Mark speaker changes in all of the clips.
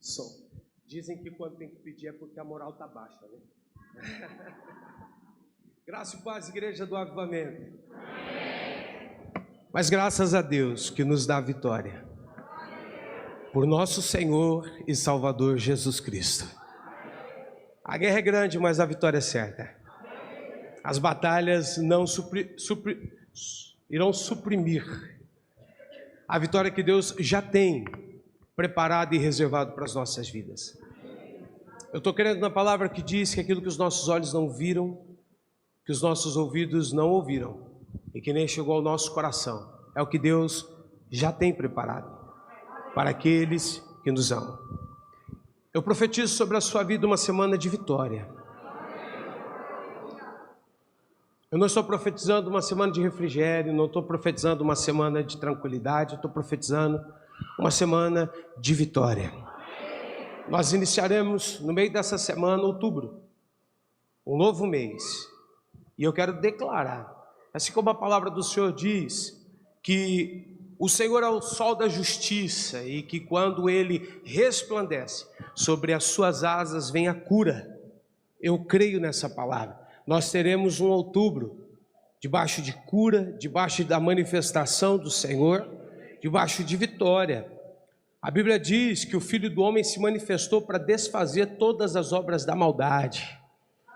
Speaker 1: Som. Dizem que quando tem que pedir é porque a moral está baixa, né? Graça e paz, igreja do avivamento. Mas graças a Deus que nos dá a vitória. Por nosso Senhor e Salvador Jesus Cristo. A guerra é grande, mas a vitória é certa. As batalhas não irão suprimir a vitória que Deus já tem preparado e reservado para as nossas vidas. Eu estou querendo na palavra que diz que aquilo que os nossos olhos não viram, que os nossos ouvidos não ouviram e que nem chegou ao nosso coração, é o que Deus já tem preparado para aqueles que nos amam. Eu profetizo sobre a sua vida uma semana de vitória. Eu não estou profetizando uma semana de refrigério, não estou profetizando uma semana de tranquilidade, eu estou profetizando uma semana de vitória. Nós iniciaremos no meio dessa semana, outubro, um novo mês. E eu quero declarar, assim como a palavra do Senhor diz, que o Senhor é o sol da justiça e que quando Ele resplandece, sobre as suas asas vem a cura. Eu creio nessa palavra. Nós teremos um outubro debaixo de cura, debaixo da manifestação do Senhor, debaixo de vitória. A Bíblia diz que o Filho do Homem se manifestou para desfazer todas as obras da maldade,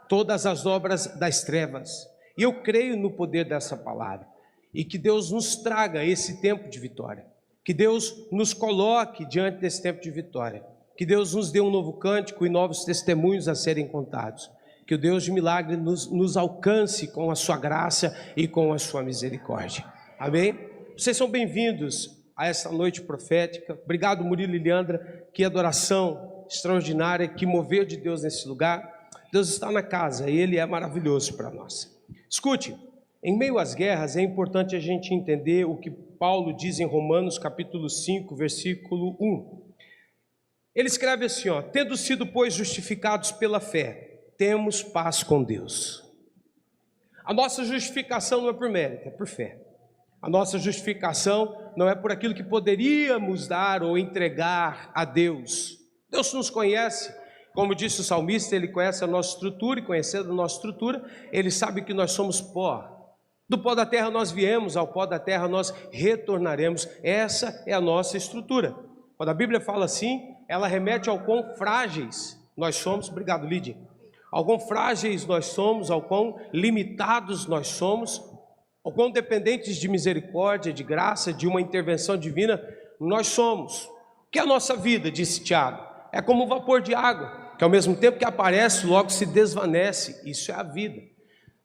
Speaker 1: todas as obras das trevas. E eu creio no poder dessa palavra. E que Deus nos traga esse tempo de vitória. Que Deus nos coloque diante desse tempo de vitória. Que Deus nos dê um novo cântico e novos testemunhos a serem contados. Que o Deus de milagre nos alcance com a sua graça e com a sua misericórdia. Amém? Vocês são bem-vindos a essa noite profética. Obrigado, Murilo e Leandra. Que adoração extraordinária, que mover de Deus nesse lugar. Deus está na casa e Ele é maravilhoso para nós. Escute, em meio às guerras é importante a gente entender o que Paulo diz em Romanos capítulo 5, versículo 1. Ele escreve assim, tendo sido, pois, justificados pela fé, temos paz com Deus. A nossa justificação não é por mérito, é por fé. A nossa justificação não é por aquilo que poderíamos dar ou entregar a Deus. Deus nos conhece, como disse o salmista, Ele conhece a nossa estrutura, e conhecendo a nossa estrutura, Ele sabe que nós somos pó. Do pó da terra nós viemos, ao pó da terra nós retornaremos. Essa é a nossa estrutura. Quando a Bíblia fala assim, ela remete ao quão frágeis nós somos. Obrigado, Lídia. Ao quão frágeis nós somos, ao quão limitados nós somos, ao quão dependentes de misericórdia, de graça, de uma intervenção divina nós somos. O que é a nossa vida, disse Tiago? É como um vapor de água, que ao mesmo tempo que aparece, logo se desvanece. Isso é a vida.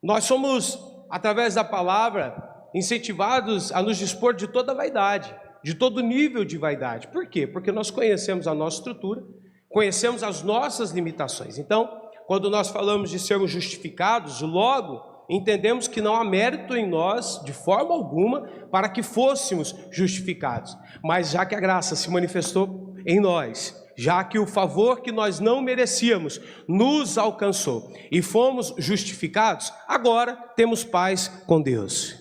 Speaker 1: Nós somos, através da palavra, incentivados a nos dispor de toda a vaidade, de todo nível de vaidade. Por quê? Porque nós conhecemos a nossa estrutura, conhecemos as nossas limitações. Então, quando nós falamos de sermos justificados, logo entendemos que não há mérito em nós, de forma alguma, para que fôssemos justificados. Mas já que a graça se manifestou em nós, já que o favor que nós não merecíamos nos alcançou e fomos justificados, agora temos paz com Deus.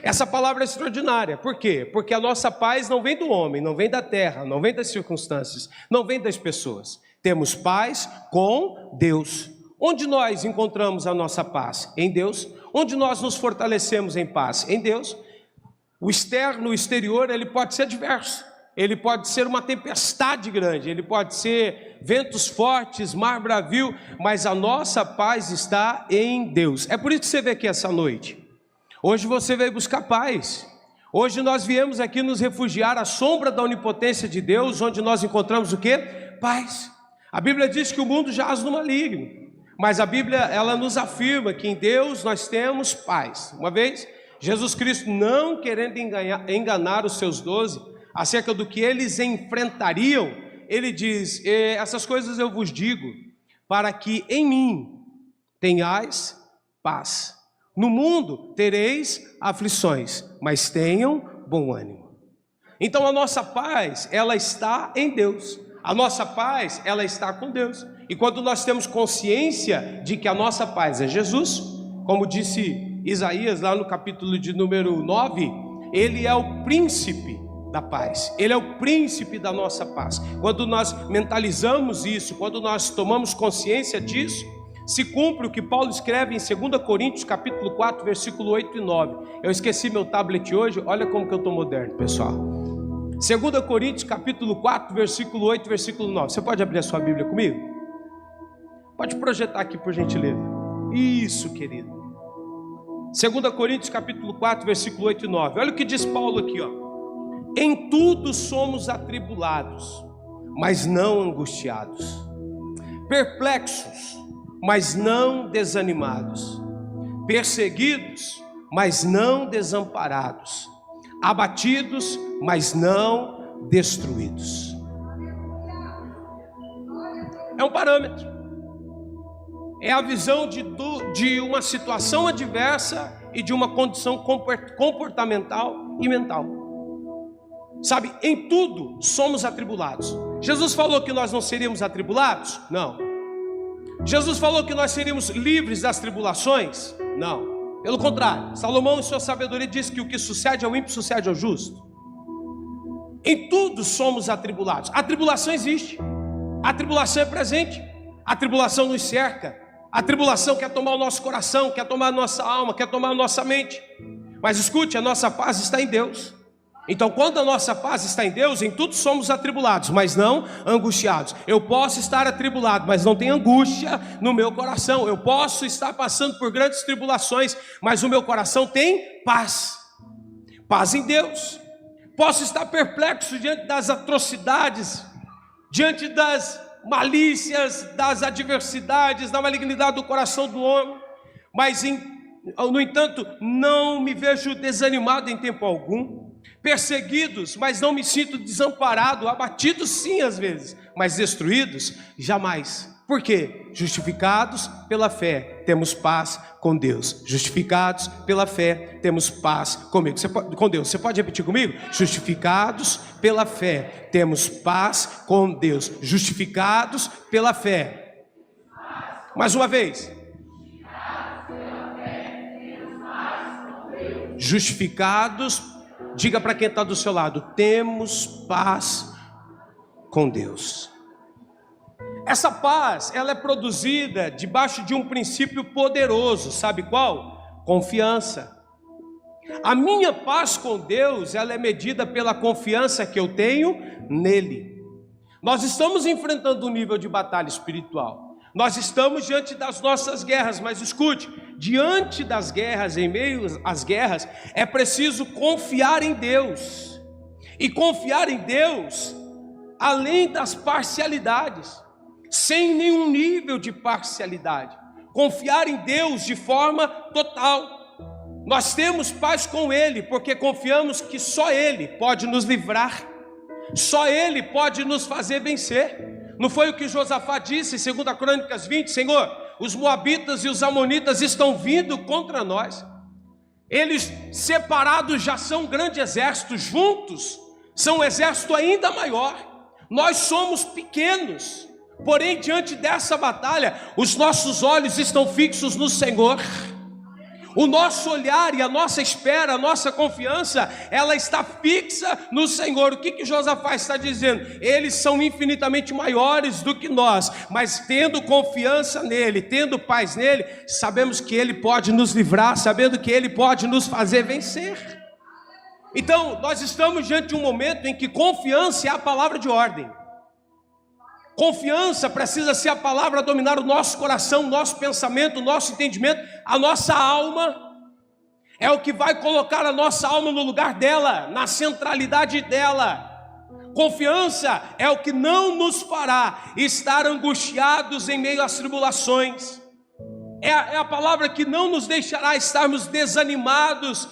Speaker 1: Essa palavra é extraordinária. Por quê? Porque a nossa paz não vem do homem, não vem da terra, não vem das circunstâncias, não vem das pessoas. Temos paz com Deus. Onde nós encontramos a nossa paz? Em Deus. Onde nós nos fortalecemos em paz? Em Deus. O externo, o exterior, ele pode ser diverso. Ele pode ser uma tempestade grande, ele pode ser ventos fortes, mar bravio, mas a nossa paz está em Deus. É por isso que você veio aqui essa noite. Hoje você veio buscar paz. Hoje nós viemos aqui nos refugiar à sombra da onipotência de Deus, onde nós encontramos o quê? Paz. A Bíblia diz que o mundo jaz no maligno, mas a Bíblia, ela nos afirma que em Deus nós temos paz. Uma vez, Jesus Cristo, não querendo enganar os seus 12, acerca do que eles enfrentariam, ele diz, essas coisas eu vos digo, para que em mim tenhais paz. No mundo tereis aflições, mas tenham bom ânimo. Então a nossa paz, ela está em Deus. A nossa paz, ela está com Deus. E quando nós temos consciência de que a nossa paz é Jesus, como disse Isaías lá no capítulo de número 9, ele é o príncipe da paz. Ele é o príncipe da nossa paz. Quando nós mentalizamos isso, quando nós tomamos consciência disso, se cumpre o que Paulo escreve em 2 Coríntios capítulo 4, versículo 8 e 9. Eu esqueci meu tablet hoje, olha como que eu estou moderno, pessoal. 2 Coríntios capítulo 4, versículo 8 e versículo 9. Você pode abrir a sua Bíblia comigo? Pode projetar aqui, por gentileza. Isso, querido. 2 Coríntios capítulo 4, versículo 8 e 9. Olha o que diz Paulo aqui, ó. Em tudo somos atribulados, mas não angustiados, perplexos, mas não desanimados, perseguidos, mas não desamparados, abatidos, mas não destruídos. É um parâmetro, é a visão de uma situação adversa e de uma condição comportamental e mental. Sabe, em tudo somos atribulados. Jesus falou que nós não seríamos atribulados? Não. Jesus falou que nós seríamos livres das tribulações? Não. Pelo contrário, Salomão em sua sabedoria diz que o que sucede ao ímpio sucede ao justo. Em tudo somos atribulados. A tribulação existe. A tribulação é presente. A tribulação nos cerca. A tribulação quer tomar o nosso coração, quer tomar a nossa alma, quer tomar a nossa mente. Mas escute, a nossa paz está em Deus. Então, quando a nossa paz está em Deus, em tudo somos atribulados, mas não angustiados. Eu posso estar atribulado, mas não tem angústia no meu coração. Eu posso estar passando por grandes tribulações, mas o meu coração tem paz. Paz em Deus. Posso estar perplexo diante das atrocidades, diante das malícias, das adversidades, da malignidade do coração do homem, mas no entanto, não me vejo desanimado em tempo algum. Perseguidos, mas não me sinto desamparado, abatidos sim às vezes, mas destruídos jamais. Por quê? Justificados pela fé, temos paz com Deus. Justificados pela fé, temos paz comigo. Com Deus. Você pode repetir comigo? Justificados pela fé, temos paz com Deus. Justificados pela fé. Mais uma vez. Justificados, diga para quem está do seu lado, temos paz com Deus. Essa paz, ela é produzida debaixo de um princípio poderoso, sabe qual? Confiança. A minha paz com Deus, ela é medida pela confiança que eu tenho nele. Nós estamos enfrentando um nível de batalha espiritual. Nós estamos diante das nossas guerras, mas escute, diante das guerras, em meio às guerras, é preciso confiar em Deus. E confiar em Deus, além das parcialidades, sem nenhum nível de parcialidade. Confiar em Deus de forma total. Nós temos paz com Ele, porque confiamos que só Ele pode nos livrar, só Ele pode nos fazer vencer. Não foi o que Josafá disse em 2 Crônicas 20, Senhor, os moabitas e os amonitas estão vindo contra nós. Eles separados já são um grande exército, juntos são um exército ainda maior. Nós somos pequenos, porém diante dessa batalha, os nossos olhos estão fixos no Senhor. O nosso olhar e a nossa espera, a nossa confiança, ela está fixa no Senhor. O que Josafá está dizendo? Eles são infinitamente maiores do que nós, mas tendo confiança nele, tendo paz nele, sabemos que ele pode nos livrar, sabendo que ele pode nos fazer vencer. Então, nós estamos diante de um momento em que confiança é a palavra de ordem. Confiança precisa ser a palavra a dominar o nosso coração, o nosso pensamento, o nosso entendimento, a nossa alma. É o que vai colocar a nossa alma no lugar dela, na centralidade dela. Confiança é o que não nos fará estar angustiados em meio às tribulações. É a palavra que não nos deixará estarmos desanimados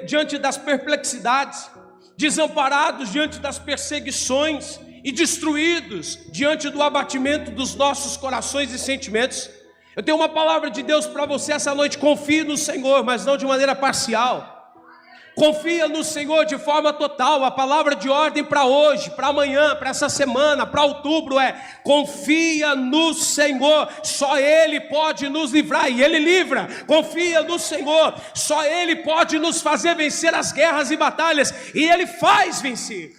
Speaker 1: diante das perplexidades, desamparados diante das perseguições e destruídos diante do abatimento dos nossos corações e sentimentos. Eu tenho uma palavra de Deus para você essa noite: confie no Senhor, mas não de maneira parcial. Confia no Senhor de forma total. A palavra de ordem para hoje, para amanhã, para essa semana, para outubro é: confia no Senhor, só Ele pode nos livrar, e Ele livra. Confia no Senhor, só Ele pode nos fazer vencer as guerras e batalhas, e Ele faz vencer.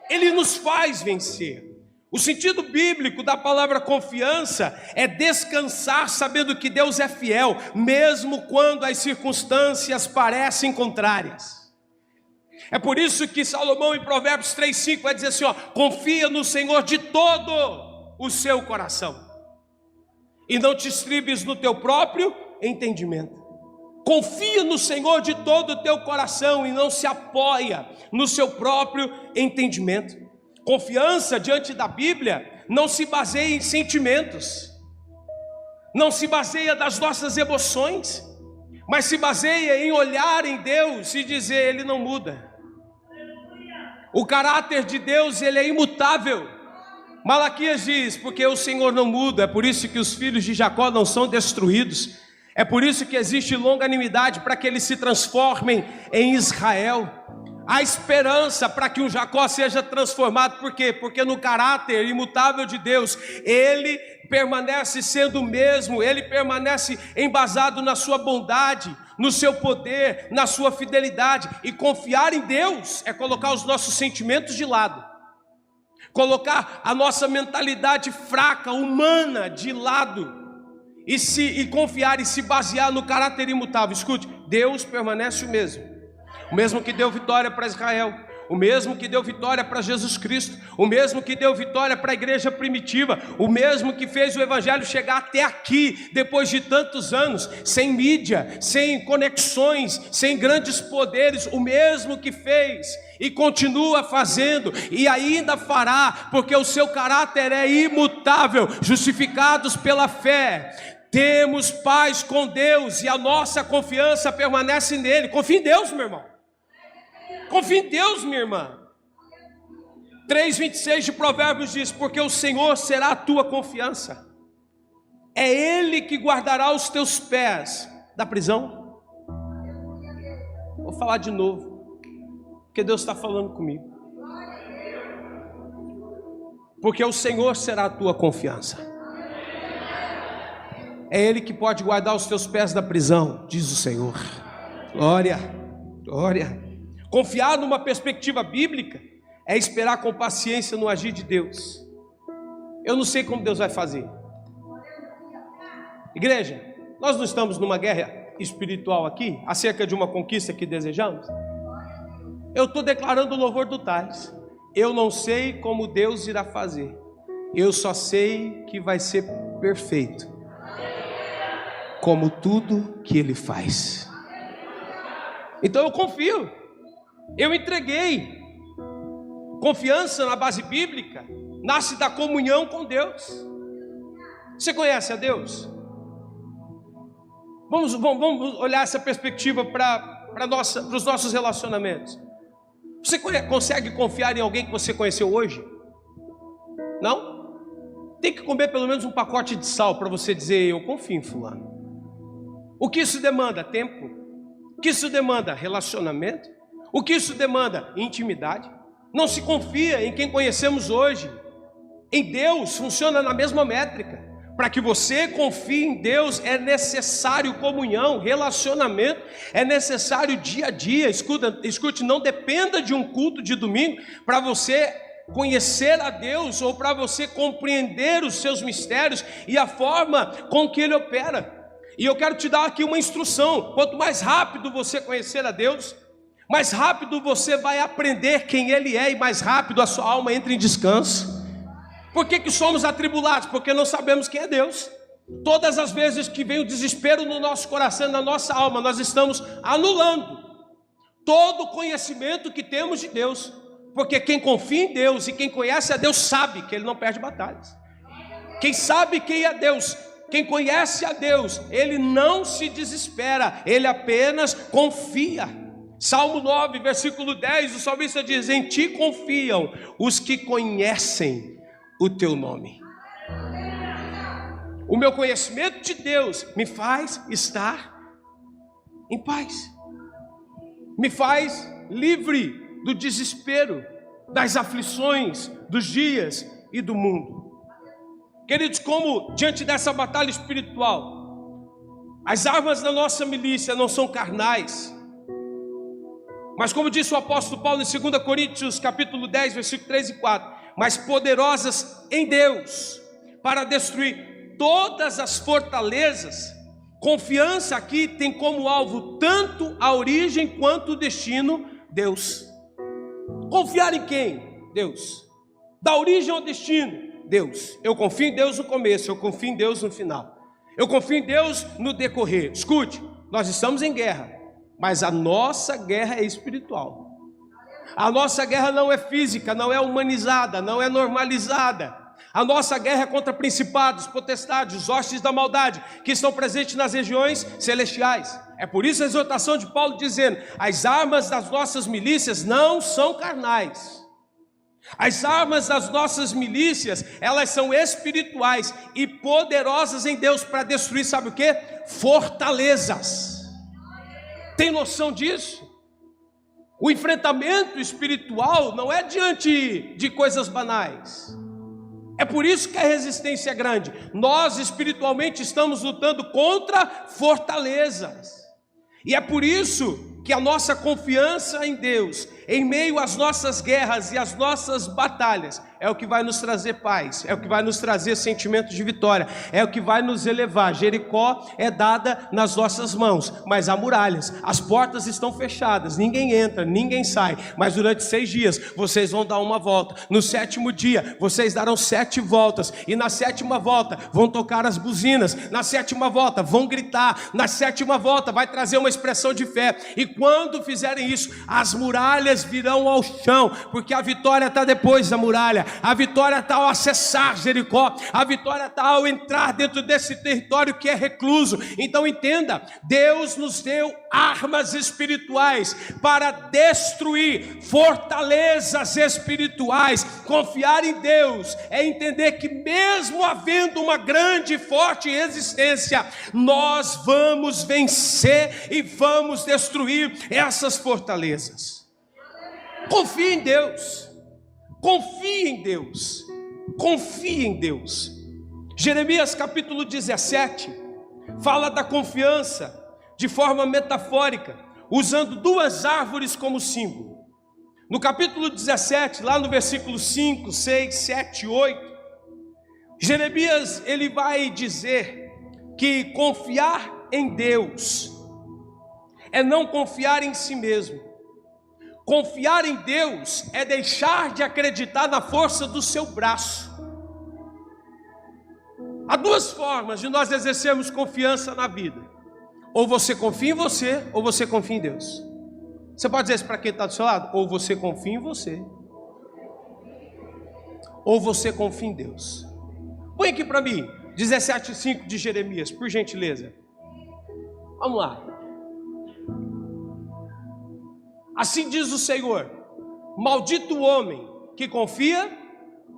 Speaker 1: Ele nos faz vencer. O sentido bíblico da palavra confiança é descansar sabendo que Deus é fiel, mesmo quando as circunstâncias parecem contrárias. É por isso que Salomão em Provérbios 3:5 vai dizer assim, confia no Senhor de todo o seu coração, e não te estribes no teu próprio entendimento. Confia no Senhor de todo o teu coração e não se apoia no seu próprio entendimento. Confiança diante da Bíblia não se baseia em sentimentos, não se baseia nas nossas emoções, mas se baseia em olhar em Deus e dizer: Ele não muda. O caráter de Deus, Ele é imutável. Malaquias diz: porque o Senhor não muda, é por isso que os filhos de Jacó não são destruídos, é por isso que existe longanimidade para que eles se transformem em Israel. Há esperança para que um Jacó seja transformado. Por quê? Porque no caráter imutável de Deus, Ele permanece sendo o mesmo, Ele permanece embasado na sua bondade, no seu poder, na sua fidelidade. E confiar em Deus é colocar os nossos sentimentos de lado, colocar a nossa mentalidade fraca, humana, de lado, e confiar e se basear no caráter imutável. Escute, Deus permanece o mesmo que deu vitória para Israel, o mesmo que deu vitória para Jesus Cristo, o mesmo que deu vitória para a igreja primitiva, o mesmo que fez o evangelho chegar até aqui, depois de tantos anos, sem mídia, sem conexões, sem grandes poderes, o mesmo que fez e continua fazendo e ainda fará, porque o seu caráter é imutável. Justificados pela fé, temos paz com Deus e a nossa confiança permanece nele. Confia em Deus, meu irmão. Confia em Deus, minha irmã. 3:26 de Provérbios diz: porque o Senhor será a tua confiança, é Ele que guardará os teus pés da prisão. Vou falar de novo, porque Deus está falando comigo. Porque o Senhor será a tua confiança, é Ele que pode guardar os teus pés da prisão, diz o Senhor. Glória, glória. Confiar numa perspectiva bíblica é esperar com paciência no agir de Deus. Eu não sei como Deus vai fazer. Igreja, nós não estamos numa guerra espiritual aqui, acerca de uma conquista que desejamos. Eu estou declarando o louvor do Thales. Eu não sei como Deus irá fazer, eu só sei que vai ser perfeito, como tudo que Ele faz. Então eu confio, eu entreguei. Confiança na base bíblica nasce da comunhão com Deus. Você conhece a Deus? Vamos olhar essa perspectiva para os nossos relacionamentos. Você consegue confiar em alguém que você conheceu hoje? Não? Tem que comer pelo menos um pacote de sal para você dizer: eu confio em fulano. O que isso demanda? Tempo. O que isso demanda? Relacionamento. O que isso demanda? Intimidade. Não se confia em quem conhecemos hoje. Em Deus funciona na mesma métrica. Para que você confie em Deus é necessário comunhão, relacionamento, é necessário dia a dia. Escute, não dependa de um culto de domingo para você conhecer a Deus ou para você compreender os seus mistérios e a forma com que Ele opera. E eu quero te dar aqui uma instrução: quanto mais rápido você conhecer a Deus, mais rápido você vai aprender quem Ele é, e mais rápido a sua alma entra em descanso. Por que somos atribulados? Porque não sabemos quem é Deus. Todas as vezes que vem o desespero no nosso coração, na nossa alma, nós estamos anulando todo o conhecimento que temos de Deus. Porque quem confia em Deus e quem conhece a Deus sabe que Ele não perde batalhas. Quem sabe quem é Deus, quem conhece a Deus, ele não se desespera, ele apenas confia. Salmo 9, versículo 10, o salmista diz: em ti confiam os que conhecem o teu nome. O meu conhecimento de Deus me faz estar em paz. me faz livre do desespero, das aflições, dos dias e do mundo. Queridos, como diante dessa batalha espiritual, as armas da nossa milícia não são carnais, mas como disse o apóstolo Paulo em 2 Coríntios capítulo 10, versículo 3 e 4, mas poderosas em Deus, para destruir todas as fortalezas. Confiança aqui tem como alvo tanto a origem quanto o destino, Deus. Confiar em quem? Deus. Da origem ao destino, Deus. Eu confio em Deus no começo, eu confio em Deus no final. Eu confio em Deus no decorrer. Escute, nós estamos em guerra, mas a nossa guerra é espiritual. A nossa guerra não é física, não é humanizada, não é normalizada. A nossa guerra é contra principados, potestades, hostes da maldade, que estão presentes nas regiões celestiais. É por isso a exortação de Paulo dizendo: as armas das nossas milícias não são carnais. As armas das nossas milícias, elas são espirituais e poderosas em Deus para destruir, sabe o que? Fortalezas. Tem noção disso? O enfrentamento espiritual não é diante de coisas banais. É por isso que a resistência é grande. Nós espiritualmente estamos lutando contra fortalezas. E é por isso que a nossa confiança em Deus, em meio às nossas guerras e às nossas batalhas, é o que vai nos trazer paz, é o que vai nos trazer sentimento de vitória, é o que vai nos elevar. Jericó é dada nas nossas mãos, mas há muralhas, as portas estão fechadas, ninguém entra, ninguém sai, mas durante 6 dias vocês vão dar uma volta, no 7º dia vocês darão 7 voltas, e na 7ª volta vão tocar as buzinas, na 7ª volta vão gritar, na 7ª volta vai trazer uma expressão de fé, e quando fizerem isso, as muralhas virão ao chão, porque a vitória está depois da muralha. A vitória está ao acessar Jericó, a vitória está ao entrar dentro desse território que é recluso. Então entenda, Deus nos deu armas espirituais para destruir fortalezas espirituais. Confiar em Deus é entender que mesmo havendo uma grande e forte resistência, nós vamos vencer e vamos destruir essas fortalezas. Confie em Deus. Confie em Deus, confie em Deus. Jeremias capítulo 17 fala da confiança de forma metafórica, usando 2 árvores como símbolo. No capítulo 17, lá no versículo 5, 6, 7 e 8, Jeremias ele vai dizer que confiar em Deus é não confiar em si mesmo. Confiar em Deus é deixar de acreditar na força do seu braço. Há 2 formas de nós exercermos confiança na vida: ou você confia em você, ou você confia em Deus. Você pode dizer isso para quem está do seu lado? Ou você confia em você, ou você confia em Deus. Põe aqui para mim 17:5 de Jeremias, por gentileza. Vamos lá. Assim diz o Senhor: maldito o homem que confia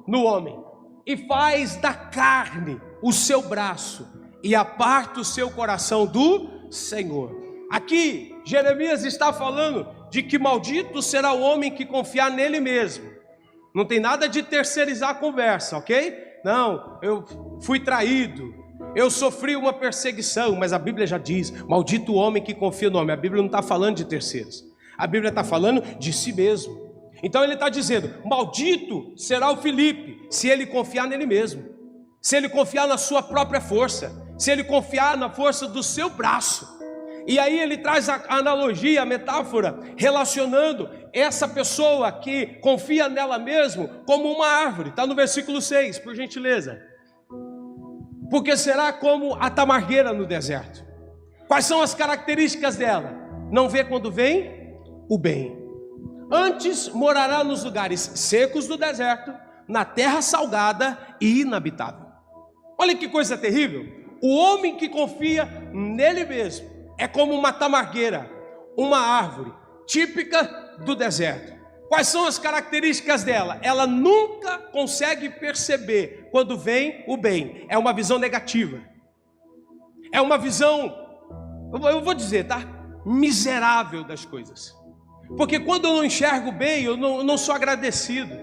Speaker 1: no homem e faz da carne o seu braço e aparta o seu coração do Senhor. Aqui Jeremias está falando de que maldito será o homem que confiar nele mesmo. Não tem nada de terceirizar a conversa, ok? Não, eu fui traído, eu sofri uma perseguição, mas a Bíblia já diz: maldito o homem que confia no homem. A Bíblia não está falando de terceiros, a Bíblia está falando de si mesmo. Então ele está dizendo: maldito será o Felipe se ele confiar nele mesmo, se ele confiar na sua própria força, se ele confiar na força do seu braço. E aí ele traz a analogia, a metáfora, relacionando essa pessoa que confia nela mesmo como uma árvore. Está no versículo 6, por gentileza. Porque será como a tamargueira no deserto. Quais são as características dela? Não vê quando vem o bem. Antes morará nos lugares secos do deserto, na terra salgada e inabitável. Olha que coisa terrível. O homem que confia nele mesmo é como uma tamargueira, uma árvore típica do deserto. Quais são as características dela? Ela nunca consegue perceber quando vem o bem. É uma visão negativa. É uma visão, eu vou dizer, tá? Miserável das coisas. Porque quando eu não enxergo bem, eu não sou agradecido.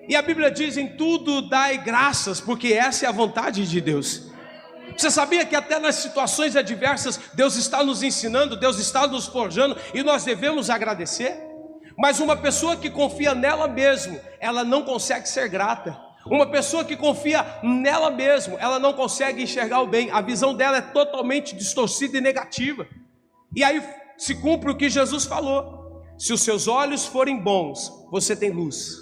Speaker 1: E a Bíblia diz: em tudo dai graças, porque essa é a vontade de Deus. Você sabia que até nas situações adversas, Deus está nos ensinando, Deus está nos forjando, e nós devemos agradecer? Mas uma pessoa que confia nela mesma, ela não consegue ser grata. Uma pessoa que confia nela mesma, ela não consegue enxergar o bem. A visão dela é totalmente distorcida e negativa. E aí se cumpre o que Jesus falou: se os seus olhos forem bons, você tem luz.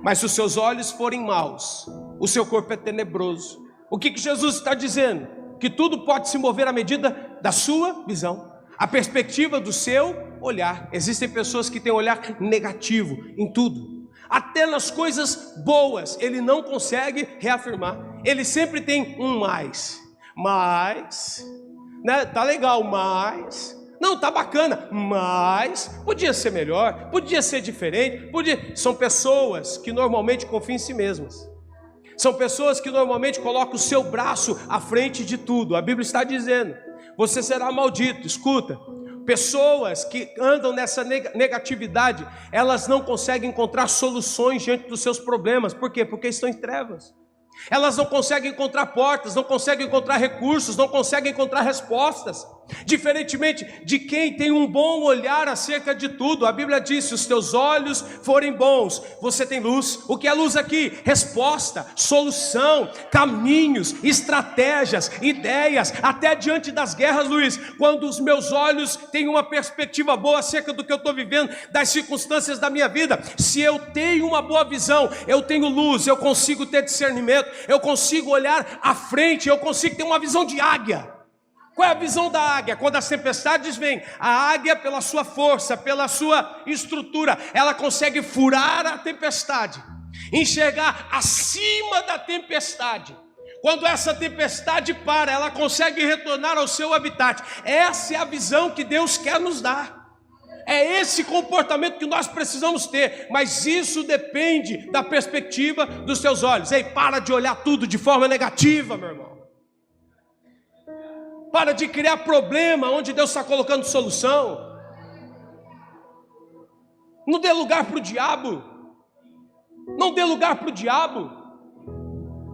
Speaker 1: Mas se os seus olhos forem maus, o seu corpo é tenebroso. O que Jesus está dizendo? Que tudo pode se mover à medida da sua visão, a perspectiva do seu olhar. Existem pessoas que têm um olhar negativo em tudo. Até nas coisas boas, ele não consegue reafirmar. Ele sempre tem um mais. Mas, né, tá legal, mas... Não, tá bacana, mas podia ser melhor, podia ser diferente, podia... São pessoas que normalmente confiam em si mesmas. São pessoas que normalmente colocam o seu braço à frente de tudo. A Bíblia está dizendo: você será maldito. Escuta, pessoas que andam nessa negatividade, elas não conseguem encontrar soluções diante dos seus problemas. Por quê? Porque estão em trevas. Elas não conseguem encontrar portas, não conseguem encontrar recursos, não conseguem encontrar respostas. Diferentemente de quem tem um bom olhar acerca de tudo. A Bíblia diz: se os teus olhos forem bons, você tem luz. O que é luz aqui? Resposta, solução, caminhos, estratégias, ideias. Até diante das guerras, Luiz, quando os meus olhos têm uma perspectiva boa acerca do que eu estou vivendo, das circunstâncias da minha vida, se eu tenho uma boa visão, eu tenho luz, eu consigo ter discernimento, eu consigo olhar à frente, eu consigo ter uma visão de águia. Qual é a visão da águia? Quando as tempestades vêm, a águia, pela sua força, pela sua estrutura, ela consegue furar a tempestade, enxergar acima da tempestade. Quando essa tempestade para, ela consegue retornar ao seu habitat. Essa é a visão que Deus quer nos dar. É esse comportamento que nós precisamos ter, mas isso depende da perspectiva dos seus olhos. Ei, para de olhar tudo de forma negativa, meu irmão. Para de criar problema onde Deus está colocando solução. Não dê lugar para o diabo. Não dê lugar para o diabo.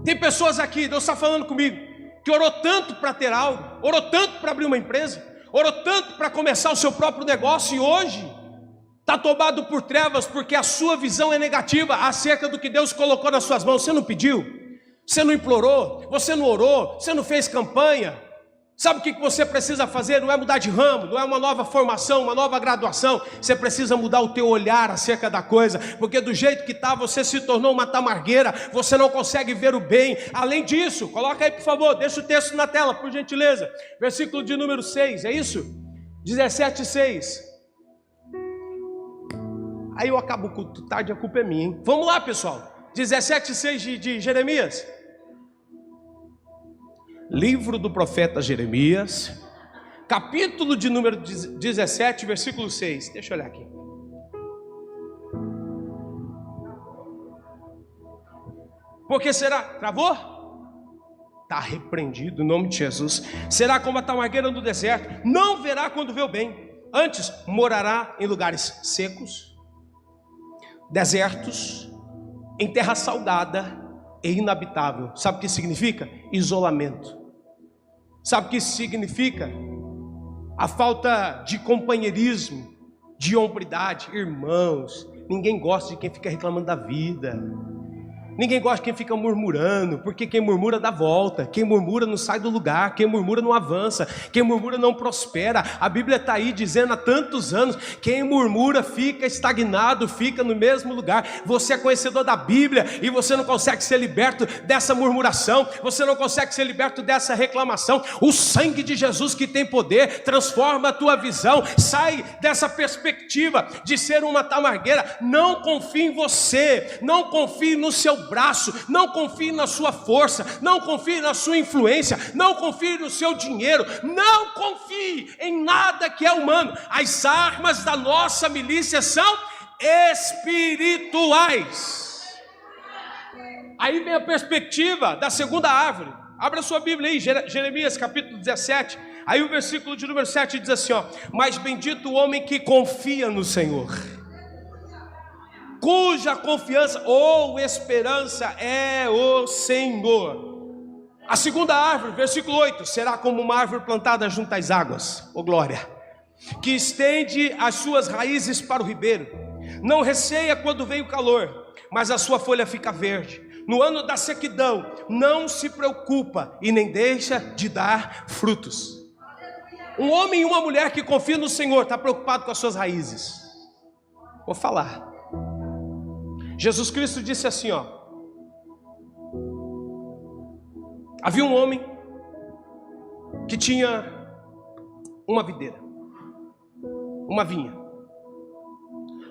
Speaker 1: Tem pessoas aqui, Deus está falando comigo, que orou tanto para ter algo, orou tanto para abrir uma empresa, orou tanto para começar o seu próprio negócio, e hoje está tomado por trevas porque a sua visão é negativa acerca do que Deus colocou nas suas mãos. Você não pediu, você não implorou, você não orou, você não fez campanha. Sabe o que você precisa fazer? Não é mudar de ramo, não é uma nova formação, uma nova graduação. Você precisa mudar o teu olhar acerca da coisa, porque do jeito que está, você se tornou uma tamargueira, você não consegue ver o bem. Além disso, coloca aí por favor, deixa o texto na tela, por gentileza. Versículo de número 6, é isso? 17:6. Aí eu acabo o culto tarde, a culpa é minha, hein? Vamos lá, pessoal. 17:6 de Jeremias. Livro do profeta Jeremias, capítulo de número 17, versículo 6. Deixa eu olhar aqui. Porque será, travou? Está repreendido em nome de Jesus. Será como a tamargueira no deserto, não verá quando vê o bem. Antes morará em lugares secos, desertos, em terra salgada e inabitável. Sabe o que significa? Isolamento. Sabe o que isso significa? A falta de companheirismo, de hombridade. Irmãos, ninguém gosta de quem fica reclamando da vida. Ninguém gosta de quem fica murmurando, porque quem murmura dá volta, quem murmura não sai do lugar, quem murmura não avança, quem murmura não prospera. A Bíblia está aí dizendo há tantos anos, quem murmura fica estagnado, fica no mesmo lugar. Você é conhecedor da Bíblia e você não consegue ser liberto dessa murmuração, você não consegue ser liberto dessa reclamação. O sangue de Jesus, que tem poder, transforma a tua visão. Sai dessa perspectiva de ser uma tamargueira. Não confie em você, não confie no seu braço, não confie na sua força, não confie na sua influência, não confie no seu dinheiro, não confie em nada que é humano. As armas da nossa milícia são espirituais. Aí vem a perspectiva da segunda árvore. Abra sua Bíblia aí, Jeremias capítulo 17, Aí o versículo de número 7 diz assim, ó: mas bendito o homem que confia no Senhor, cuja confiança ou esperança é o Senhor. A segunda árvore, versículo 8, será como uma árvore plantada junto às águas, ô glória, que estende as suas raízes para o ribeiro, não receia quando vem o calor, mas a sua folha fica verde. No ano da sequidão, não se preocupa e nem deixa de dar frutos. Um homem e uma mulher que confia no Senhor está preocupado com as suas raízes. Vou falar. Jesus Cristo disse assim, ó: havia um homem que tinha uma videira, uma vinha.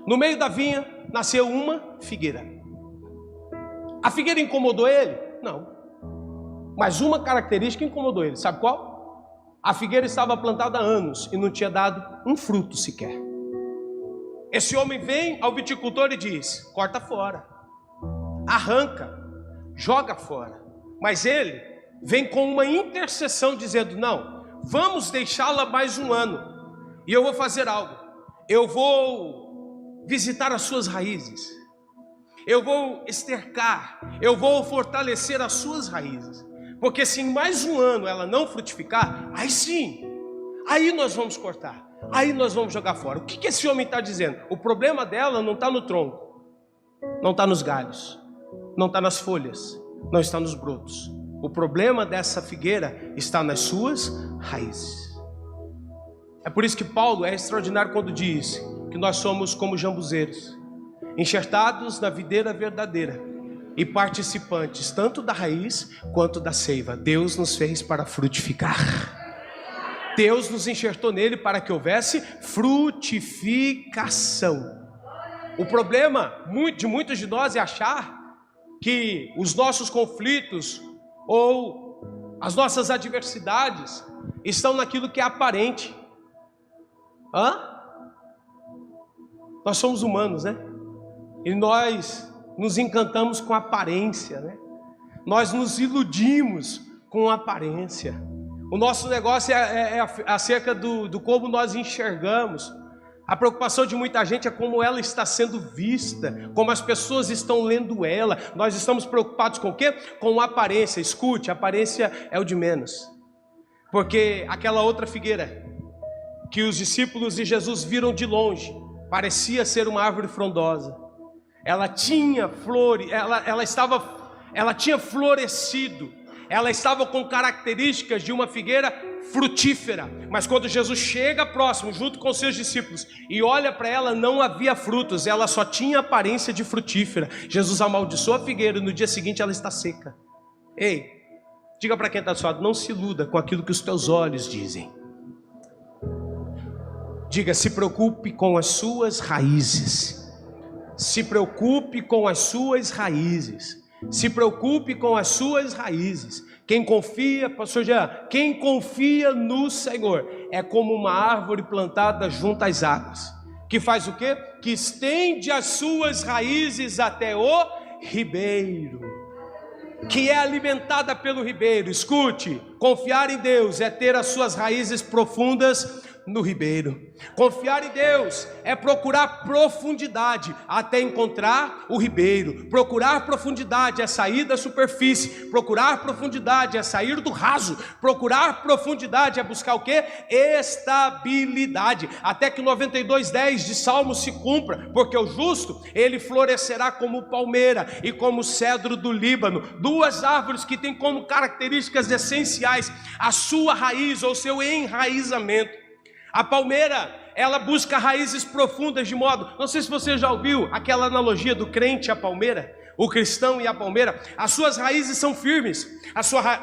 Speaker 1: No meio da vinha nasceu uma figueira. A figueira incomodou ele? Não. Mas uma característica incomodou ele, sabe qual? A figueira estava plantada há anos e não tinha dado um fruto sequer. Esse homem vem ao viticultor e diz: corta fora, arranca, joga fora. Mas ele vem com uma intercessão dizendo: não, vamos deixá-la mais um ano, e eu vou fazer algo. Eu vou visitar as suas raízes, eu vou estercar, eu vou fortalecer as suas raízes, porque se em mais um ano ela não frutificar, aí sim, aí nós vamos cortar, aí nós vamos jogar fora. O que esse homem está dizendo? O problema dela não está no tronco, não está nos galhos, não está nas folhas, não está nos brotos. O problema dessa figueira está nas suas raízes. É por isso que Paulo é extraordinário quando diz que nós somos como jambuzeiros, enxertados na videira verdadeira e participantes tanto da raiz quanto da seiva. Deus nos fez para frutificar. Deus nos enxertou nele para que houvesse frutificação. O problema de muitos de nós é achar que os nossos conflitos ou as nossas adversidades estão naquilo que é aparente. Nós somos humanos, né? E nós nos encantamos com a aparência, né? Nós nos iludimos com a aparência. O nosso negócio é acerca do como nós enxergamos. A preocupação de muita gente é como ela está sendo vista, como as pessoas estão lendo ela. Nós estamos preocupados com o quê? Com a aparência. Escute, a aparência é o de menos. Porque aquela outra figueira que os discípulos de Jesus viram de longe, parecia ser uma árvore frondosa. Ela tinha flores, ela tinha florescido, ela estava com características de uma figueira frutífera. Mas quando Jesus chega próximo, junto com seus discípulos, e olha para ela, não havia frutos, ela só tinha aparência de frutífera. Jesus amaldiçoou a figueira e no dia seguinte ela está seca. Ei, diga para quem está do seu lado: não se iluda com aquilo que os teus olhos dizem. Diga: se preocupe com as suas raízes. Se preocupe com as suas raízes. Se preocupe com as suas raízes. Quem confia, pastor Jean, quem confia no Senhor é como uma árvore plantada junto às águas, que faz o quê? Que estende as suas raízes até o ribeiro, que é alimentada pelo ribeiro. Escute, confiar em Deus é ter as suas raízes profundas no ribeiro. Confiar em Deus é procurar profundidade até encontrar o ribeiro. Procurar profundidade é sair da superfície. Procurar profundidade é sair do raso. Procurar profundidade é buscar o quê? Estabilidade. Até que 92:10 de Salmo se cumpra, porque o justo, ele florescerá como palmeira e como cedro do Líbano. Duas árvores que têm como características essenciais a sua raiz ou seu enraizamento. A palmeira, ela busca raízes profundas de modo... Não sei se você já ouviu aquela analogia do crente e a palmeira, o cristão e a palmeira. As suas raízes são firmes,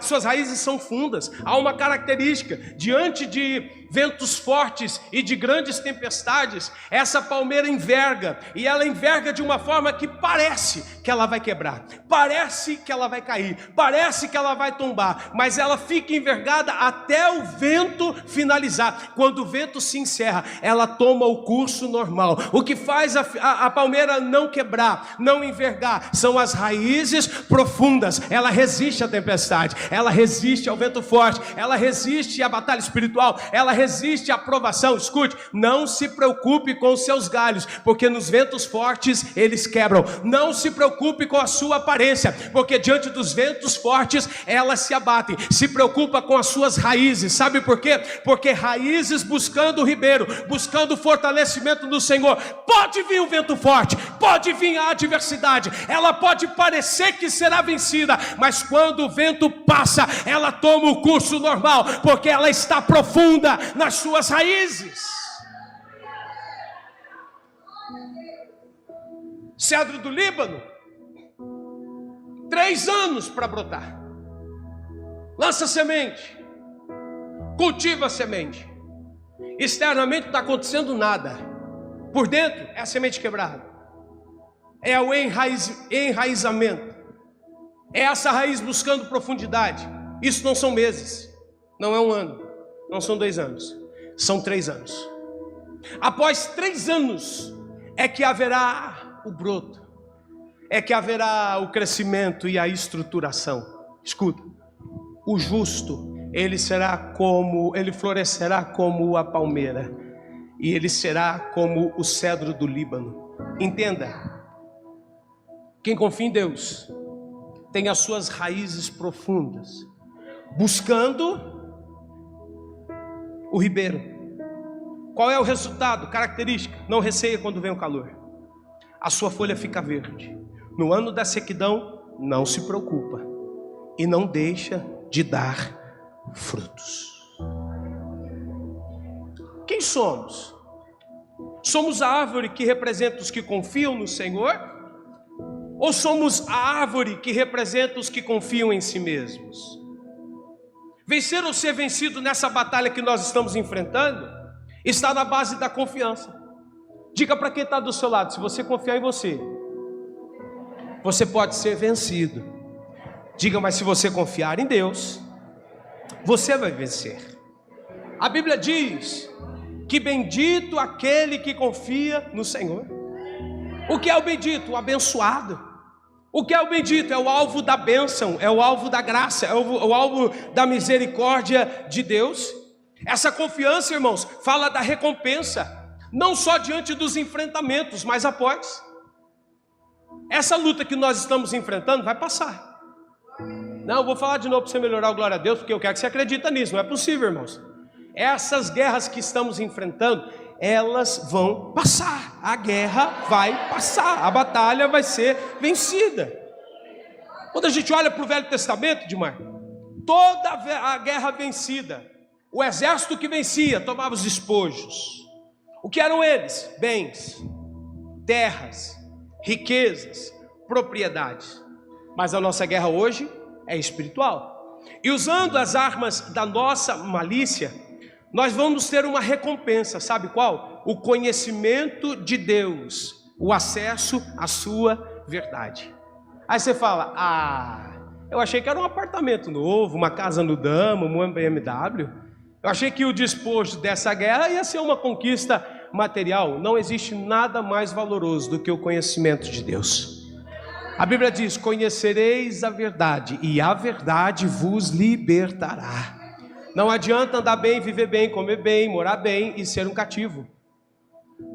Speaker 1: suas raízes são fundas. Há uma característica: diante de ventos fortes e de grandes tempestades, essa palmeira enverga, e ela enverga de uma forma que parece que ela vai quebrar, parece que ela vai cair, parece que ela vai tombar, mas ela fica envergada até o vento finalizar. Quando o vento se encerra, ela toma o curso normal. O que faz a palmeira não quebrar, não envergar, são as raízes profundas. Ela resiste à tempestade, ela resiste ao vento forte, ela resiste à batalha espiritual, ela resiste à provação. Escute, não se preocupe com os seus galhos, porque nos ventos fortes eles quebram. Não se preocupe com a sua aparência, porque diante dos ventos fortes elas se abatem. Se preocupa com as suas raízes. Sabe por quê? Porque raízes buscando o ribeiro, buscando o fortalecimento do Senhor. Pode vir o vento forte, pode vir a adversidade, ela pode parecer que será vencida, mas quando o vento passa, ela toma o curso normal, porque ela está profunda nas suas raízes. Cedro do Líbano, 3 anos para brotar. Lança semente, cultiva a semente. Externamente não está acontecendo nada, por dentro é a semente quebrada, é o enraizamento, é essa raiz buscando profundidade. Isso não são meses, não é 1 ano, não são 2 anos, são 3 anos. Após 3 anos é que haverá o broto, é que haverá o crescimento e a estruturação. Escuta, o justo, ele florescerá como a palmeira, e ele será como o cedro do Líbano. Entenda, quem confia em Deus tem as suas raízes profundas, buscando o ribeiro. Qual é o resultado? Característica: não receia quando vem o calor, a sua folha fica verde. No ano da sequidão, não se preocupa e não deixa de dar frutos. Quem somos? Somos a árvore que representa os que confiam no Senhor? Ou somos a árvore que representa os que confiam em si mesmos? Vencer ou ser vencido nessa batalha que nós estamos enfrentando está na base da confiança. Diga para quem está do seu lado: se você confiar em você, você pode ser vencido. Diga: mas se você confiar em Deus, você vai vencer. A Bíblia diz que bendito aquele que confia no Senhor. O que é o bendito? O abençoado. O que é o bendito? É o alvo da bênção, é o alvo da graça, é o alvo da misericórdia de Deus. Essa confiança, irmãos, fala da recompensa, não só diante dos enfrentamentos, mas após. Essa luta que nós estamos enfrentando vai passar. Não, eu vou falar de novo para você melhorar o glória a Deus, porque eu quero que você acredite nisso. Não é possível, irmãos. Essas guerras que estamos enfrentando, elas vão passar. A guerra vai passar, a batalha vai ser vencida. Quando a gente olha para o Velho Testamento, Dimar, toda a guerra vencida, o exército que vencia tomava os despojos. O que eram eles? Bens, terras, riquezas, propriedades. Mas a nossa guerra hoje é espiritual. E usando as armas da nossa malícia, nós vamos ter uma recompensa. Sabe qual? O conhecimento de Deus, o acesso à sua verdade. Aí você fala: eu achei que era um apartamento novo, uma casa no Dama, uma BMW. Eu achei que o despojo dessa guerra ia ser uma conquista material. Não existe nada mais valoroso do que o conhecimento de Deus. A Bíblia diz: conhecereis a verdade, e a verdade vos libertará. Não adianta andar bem, viver bem, comer bem, morar bem e ser um cativo.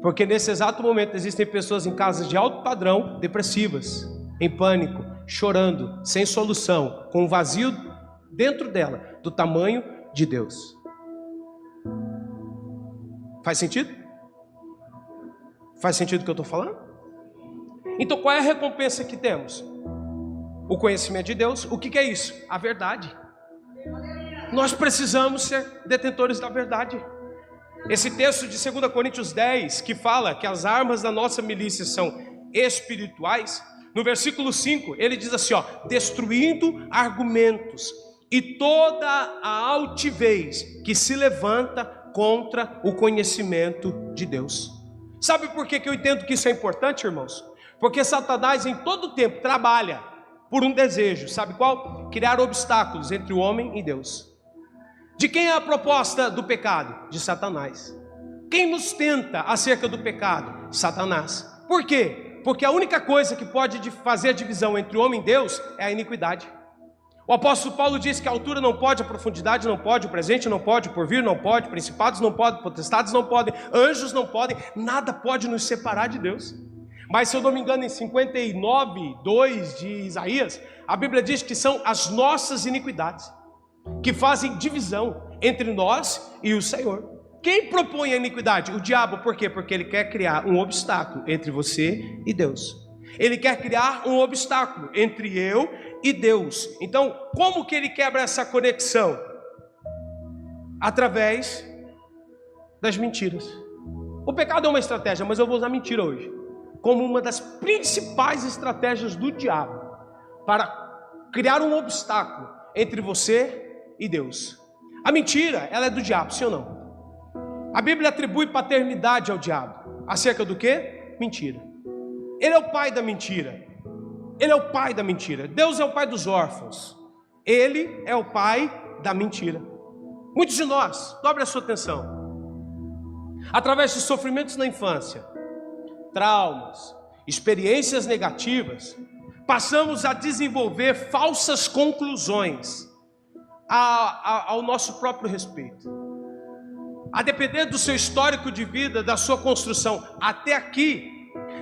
Speaker 1: Porque nesse exato momento existem pessoas em casas de alto padrão, depressivas, em pânico, chorando, sem solução, com um vazio dentro dela, do tamanho de Deus. Faz sentido? Faz sentido o que eu estou falando? Então qual é a recompensa que temos? O conhecimento de Deus. O que é isso? A verdade. Nós precisamos ser detentores da verdade. Esse texto de 2 Coríntios 10, que fala que as armas da nossa milícia são espirituais, no versículo 5, ele diz assim, destruindo argumentos e toda a altivez que se levanta contra o conhecimento de Deus. Sabe por que eu entendo que isso é importante, irmãos? Porque Satanás em todo tempo trabalha por um desejo, sabe qual? Criar obstáculos entre o homem e Deus. De quem é a proposta do pecado? De Satanás. Quem nos tenta acerca do pecado? Satanás. Por quê? Porque a única coisa que pode fazer a divisão entre o homem e Deus é a iniquidade. O apóstolo Paulo diz que a altura não pode, a profundidade não pode, o presente não pode, o porvir não pode, principados não podem, potestades não podem, anjos não podem, nada pode nos separar de Deus. Mas se eu não me engano, em 59:2 de Isaías, a Bíblia diz que são as nossas iniquidades que fazem divisão entre nós e o Senhor. Quem propõe a iniquidade? O diabo. Por quê? Porque ele quer criar um obstáculo entre você e Deus. Ele quer criar um obstáculo entre eu e Deus. Então, como que ele quebra essa conexão? Através das mentiras. O pecado é uma estratégia, mas eu vou usar mentira hoje como uma das principais estratégias do diabo para criar um obstáculo entre você e Deus. A mentira, ela é do diabo, sim ou não? A Bíblia atribui paternidade ao diabo. Acerca do quê? Mentira. Ele é o pai da mentira. Ele é o pai da mentira. Deus é o pai dos órfãos. Ele é o pai da mentira. Muitos de nós, dobre a sua atenção, através de sofrimentos na infância, traumas, experiências negativas, passamos a desenvolver falsas conclusões ao nosso próprio respeito. A depender do seu histórico de vida, da sua construção até aqui,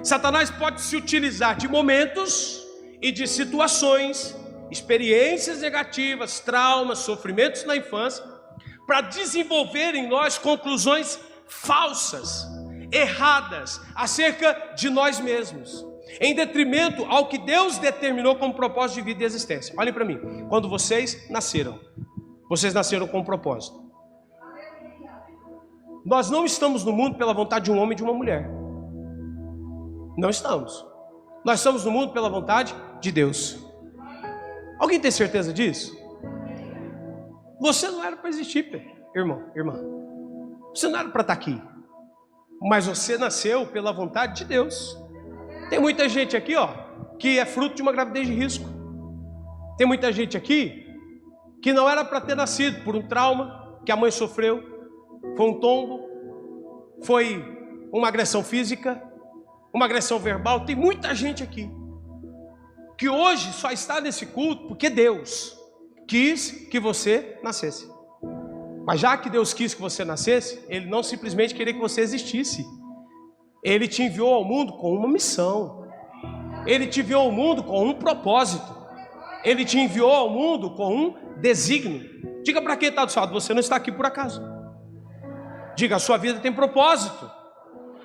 Speaker 1: Satanás pode se utilizar de momentos e de situações, experiências negativas, traumas, sofrimentos na infância, para desenvolver em nós conclusões falsas, erradas, acerca de nós mesmos, em detrimento ao que Deus determinou como propósito de vida e existência. Olhem para mim, quando vocês nasceram com um propósito. Nós não estamos no mundo pela vontade de um homem e de uma mulher. Não estamos. Nós estamos no mundo pela vontade de Deus. Alguém tem certeza disso? Você não era para existir, irmão, irmã. Você não era para estar aqui. Mas você nasceu pela vontade de Deus. Tem muita gente aqui, que é fruto de uma gravidez de risco. Tem muita gente aqui que não era para ter nascido por um trauma que a mãe sofreu, foi um tombo, foi uma agressão física, uma agressão verbal. Tem muita gente aqui que hoje só está nesse culto porque Deus quis que você nascesse. Mas já que Deus quis que você nascesse, Ele não simplesmente queria que você existisse. Ele te enviou ao mundo com uma missão. Ele te enviou ao mundo com um propósito. Ele te enviou ao mundo com um desígnio. Diga para quem está do seu lado, você não está aqui por acaso. Diga, a sua vida tem propósito.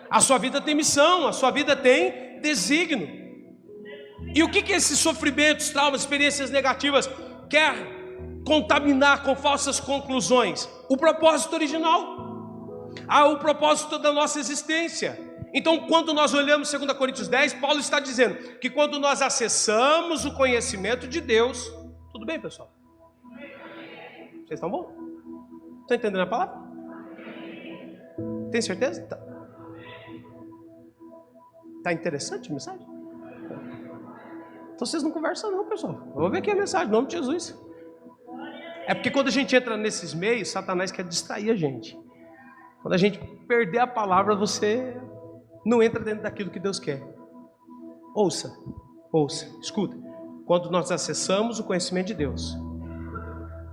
Speaker 1: A sua vida tem missão. A sua vida tem desígnio. E o que esses sofrimentos, traumas, experiências negativas quer contaminar com falsas conclusões? O propósito original, o propósito da nossa existência. Então, quando nós olhamos 2 Coríntios 10, Paulo está dizendo que quando nós acessamos o conhecimento de Deus, tudo bem, pessoal? Vocês estão bom? Estão entendendo a palavra? Tem certeza? Tá interessante a mensagem? Então vocês não conversam não, pessoal. Eu vou ver aqui a mensagem, em nome de Jesus. É porque quando a gente entra nesses meios, Satanás quer distrair a gente. Quando a gente perder a palavra, você não entra dentro daquilo que Deus quer. Ouça, escuta. Quando nós acessamos o conhecimento de Deus,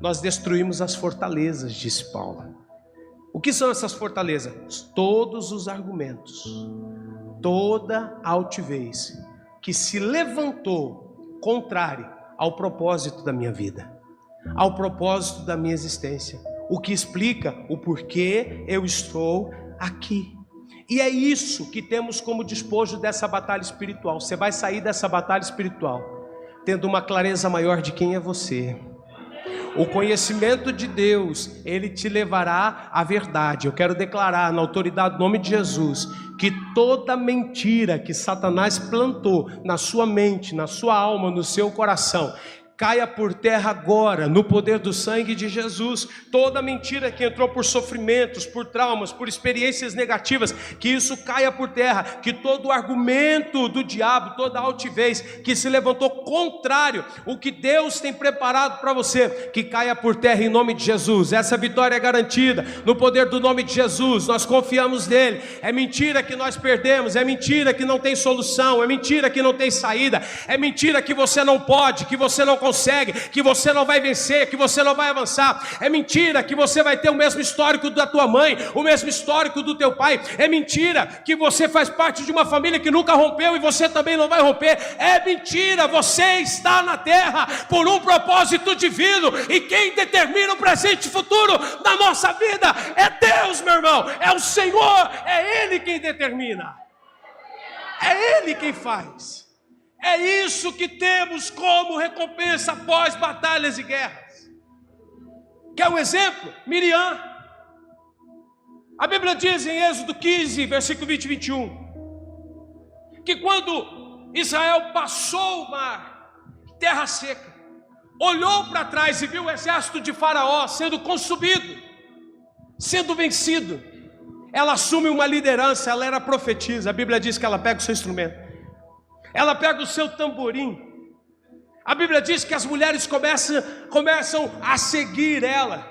Speaker 1: nós destruímos as fortalezas, disse Paulo. O que são essas fortalezas? Todos os argumentos, toda altivez que se levantou contrário ao propósito da minha vida, ao propósito da minha existência, o que explica o porquê eu estou aqui. E é isso que temos como despojo dessa batalha espiritual. Você vai sair dessa batalha espiritual tendo uma clareza maior de quem é você. O conhecimento de Deus, ele te levará à verdade. Eu quero declarar na autoridade do nome de Jesus que toda mentira que Satanás plantou na sua mente, na sua alma, no seu coração, caia por terra agora, no poder do sangue de Jesus. Toda mentira que entrou por sofrimentos, por traumas, por experiências negativas, que isso caia por terra, que todo argumento do diabo, toda altivez que se levantou contrário o que Deus tem preparado para você, que caia por terra em nome de Jesus. Essa vitória é garantida no poder do nome de Jesus. Nós confiamos nele. É mentira que nós perdemos, é mentira que não tem solução, é mentira que não tem saída, é mentira que você não pode, que você não consegue, que você não vai vencer, que você não vai avançar. É mentira que você vai ter o mesmo histórico da tua mãe, o mesmo histórico do teu pai. É mentira que você faz parte de uma família que nunca rompeu e você também não vai romper. É mentira, você está na terra por um propósito divino, e quem determina o presente e futuro da nossa vida é Deus, meu irmão, é o Senhor, é Ele quem determina, é Ele quem faz. É isso que temos como recompensa após batalhas e guerras. Quer um exemplo? Miriam. A Bíblia diz em Êxodo 15, versículo 20 e 21, que quando Israel passou o mar, terra seca, olhou para trás e viu o exército de Faraó sendo consumido, sendo vencido, ela assume uma liderança, ela era profetisa. A Bíblia diz que ela pega o seu instrumento, ela pega o seu tamborim. A Bíblia diz que as mulheres começam a seguir ela.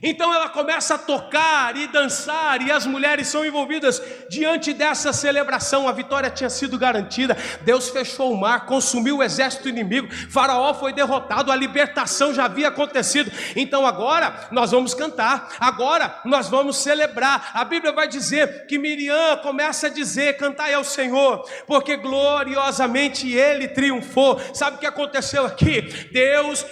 Speaker 1: Então ela começa a tocar e dançar, e as mulheres são envolvidas diante dessa celebração. A vitória tinha sido garantida. Deus fechou o mar, consumiu o exército inimigo, Faraó foi derrotado, a libertação já havia acontecido. Então agora nós vamos cantar, agora nós vamos celebrar. A Bíblia vai dizer que Miriam começa a dizer: cantai ao Senhor, porque gloriosamente Ele triunfou. Sabe o que aconteceu aqui? Deus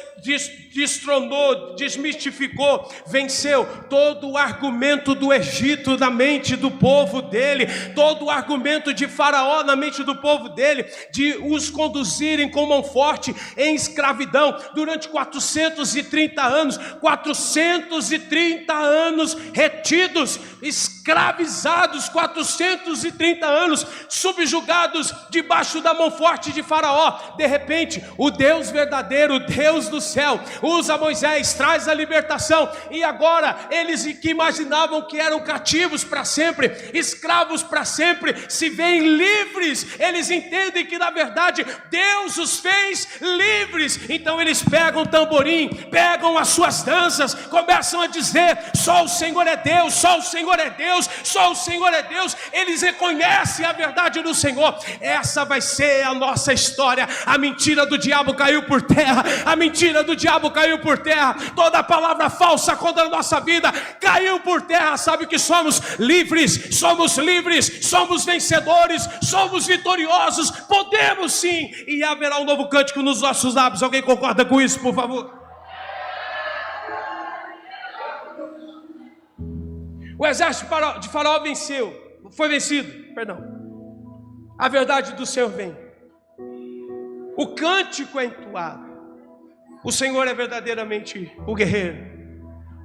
Speaker 1: destronou, desmistificou, venceu todo o argumento do Egito na mente do povo dele, todo o argumento de Faraó na mente do povo dele, de os conduzirem com mão forte em escravidão durante 430 anos, 430 anos retidos, escravizados, 430 anos subjugados debaixo da mão forte de Faraó. De repente, o Deus verdadeiro, o Deus do céu, usa Moisés, traz a libertação, e agora eles que imaginavam que eram cativos para sempre, escravos para sempre, se veem livres. Eles entendem que na verdade Deus os fez livres. Então eles pegam o tamborim, pegam as suas danças, começam a dizer: só o Senhor é Deus, só o Senhor é Deus, só o Senhor é Deus. Eles reconhecem a verdade do Senhor. Essa vai ser a nossa história. A mentira do diabo caiu por terra, a mentira do diabo caiu por terra, toda palavra falsa contra a nossa vida caiu por terra. Sabe que somos livres, somos vencedores, somos vitoriosos, podemos sim, e haverá um novo cântico nos nossos lábios. Alguém concorda com isso, por favor? O exército de Faraó foi vencido. A verdade do Senhor vem, o cântico é entoado. O Senhor é verdadeiramente o guerreiro,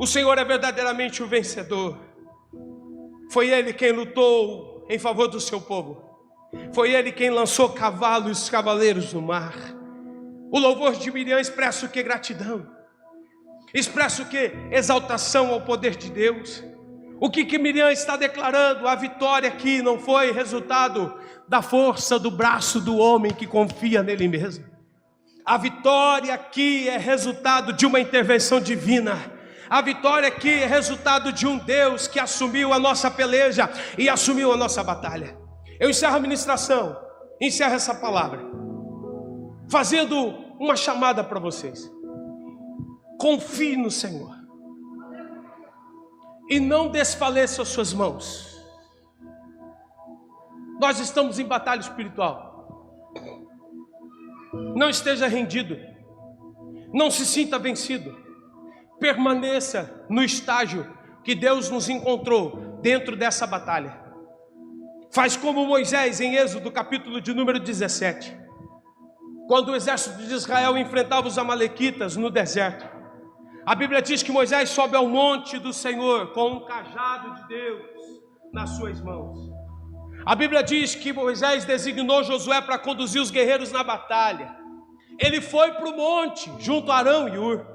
Speaker 1: o Senhor é verdadeiramente o vencedor. Foi Ele quem lutou em favor do seu povo, foi Ele quem lançou cavalos e cavaleiros no mar. O louvor de Miriam expressa o que? Gratidão. Expressa o que? Exaltação ao poder de Deus. O que Miriam está declarando? A vitória aqui não foi resultado da força do braço do homem que confia nele mesmo. A vitória aqui é resultado de uma intervenção divina. A vitória aqui é resultado de um Deus que assumiu a nossa peleja e assumiu a nossa batalha. Eu encerro a ministração, encerro essa palavra, fazendo uma chamada para vocês. Confie no Senhor e não desfaleça as suas mãos. Nós estamos em batalha espiritual. Não esteja rendido, não se sinta vencido, permaneça no estágio que Deus nos encontrou dentro dessa batalha. Faz como Moisés em Êxodo capítulo de número 17, quando o exército de Israel enfrentava os amalequitas no deserto. A Bíblia diz que Moisés sobe ao monte do Senhor com um cajado de Deus nas suas mãos. A Bíblia diz que Moisés designou Josué para conduzir os guerreiros na batalha. Ele foi para o monte, junto a Arão e Ur.